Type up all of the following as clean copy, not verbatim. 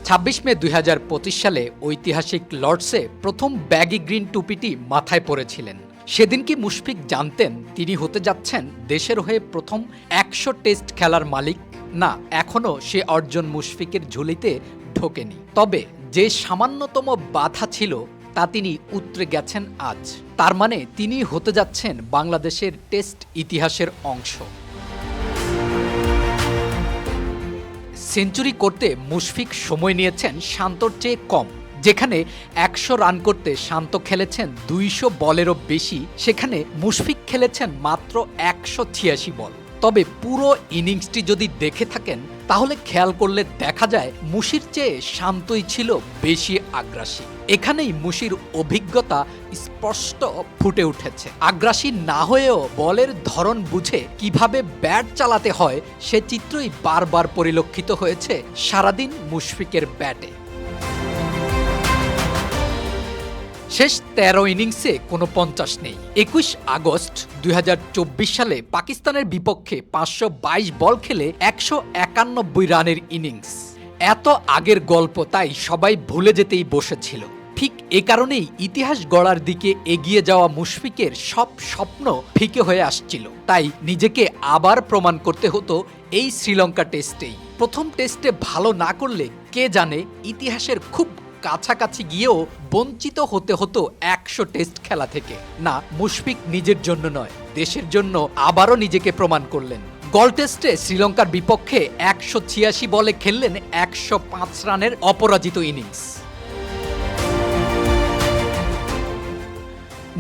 ২৬ মে ২০২৫ সালে ঐতিহাসিক লর্ডসে প্রথম ব্যাগি গ্রিন টুপিটি মাথায় পরেছিলেন। সেদিন কি মুশফিক জানতেন তিনি হতে যাচ্ছেন দেশের হয়ে প্রথম ১০০ টেস্ট খেলার মালিক? না, এখনও সে অর্জন মুশফিকের ঝুলিতে ঢোকেনি। তবে যে সামান্যতম বাধা ছিল তা তিনি উতরে গেছেন আজ। তার মানে তিনি হতে যাচ্ছেন বাংলাদেশের টেস্ট ইতিহাসের অংশ। সেঞ্চুরি করতে মুশফিক সময় নিয়েছেন শান্তর চেয়ে কম। যেখানে ১০০ রান করতে শান্ত খেলেছেন ২০০ বলেরও বেশি, সেখানে মুশফিক খেলেছেন মাত্র ১৮৬ বল। তবে পুরো ইনিংসটি যদি দেখে থাকেন তাহলে খেয়াল করলে দেখা যায় মুশির চেয়ে শান্তই ছিল বেশি আগ্রাসী। এখানেই মুশির অভিজ্ঞতা স্পষ্ট ফুটে উঠেছে। আগ্রাসী না হয়েও বলের ধরন বুঝে কিভাবে ব্যাট চালাতে হয় সে চিত্রই বারবার পরিলক্ষিত হয়েছে সারাদিন মুশফিকের ব্যাটে। শেষ ১৩ ইনিংসে কোনো ৫০ নেই। ২১ আগস্ট ২০২৪ সালে পাকিস্তানের বিপক্ষে ৫২২ বল খেলে ১৯১ রানের ইনিংস। এত আগের গল্প, তাই সবাই ভুলে যেতেই বসেছিল। ঠিক এ কারণেই ইতিহাস গড়ার দিকে এগিয়ে যাওয়া মুশফিকের সব স্বপ্ন ফিকে হয়ে আসছিল। তাই নিজেকে আবার প্রমাণ করতে হতো এই শ্রীলঙ্কা টেস্টেই। প্রথম টেস্টে ভালো না করলে কে জানে ইতিহাসের খুব কাছাকাছি গিয়েও বঞ্চিত হতে হতো ১০০ টেস্ট খেলা থেকে। না, মুশফিক নিজের জন্য নয়, দেশের জন্য আবারও নিজেকে প্রমাণ করলেন। গল টেস্টে শ্রীলঙ্কার বিপক্ষে ১৮৬ বলে খেললেন ১০৫ রানের অপরাজিত ইনিংস।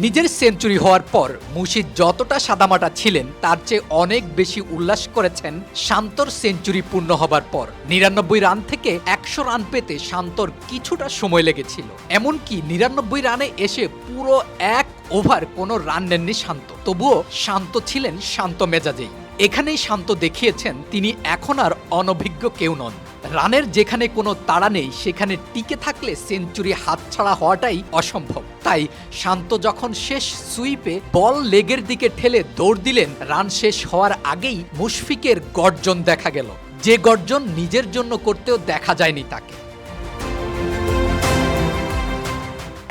নিজের সেঞ্চুরি হওয়ার পর মুশিদ যতটা সাদামাটা ছিলেন তার চেয়ে অনেক বেশি উল্লাস করেছেন শান্তর সেঞ্চুরি পূর্ণ হবার পর। ৯৯ রান থেকে ১০০ রান পেতে শান্তর কিছুটা সময় লেগেছিল। এমনকি ৯৯ রানে এসে পুরো ১ ওভার কোনো রান নেননি শান্ত। তবুও শান্ত ছিলেন শান্ত মেজাজেই। এখানেই শান্ত দেখিয়েছেন তিনি এখন আর অনভিজ্ঞ কেউ নন। রানের যেখানে কোনো তাড়া নেই সেখানে টিকে থাকলে সেঞ্চুরি হাতছাড়া হওয়াটাই অসম্ভব। তাই শান্ত যখন শেষ সুইপে বল লেগের দিকে ঠেলে দৌড় দিলেন, রান শেষ হওয়ার আগেই মুশফিকের গর্জন দেখা গেল, যে গর্জন নিজের জন্য করতেও দেখা যায়নি তাকে।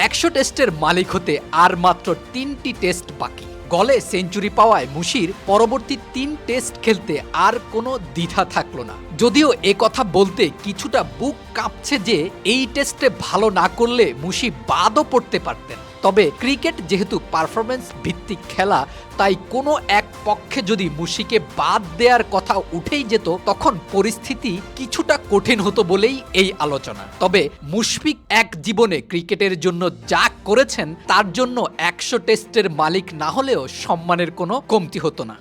১০০ টেস্টের মালিক হতে আর মাত্র ৩টি টেস্ট বাকি। গলে সেঞ্চুরি পাওয়ায় মুশির পরবর্তী ৩ টেস্ট খেলতে আর কোনো দ্বিধা থাকলো না। যদিও এ কথা বলতে কিছুটা বুক কাঁপছে যে এই টেস্টে ভালো না করলে মুশি বাদও পড়তে পারতেন। তবে ক্রিকেট যেহেতু পারফরমেন্স ভিত্তিক খেলা, তাই কোনো এক পক্ষে যদি মুশিকে বাদ দেওয়ার কথা উঠেই যেত তখন পরিস্থিতি কিছুটা কঠিন হতো বলেই এই আলোচনা। তবে মুশফিক এক জীবনে ক্রিকেটের জন্য যা করেছেন তার জন্য ১০০ টেস্টের মালিক না হলেও সম্মানের কোনো কমতি হতো না।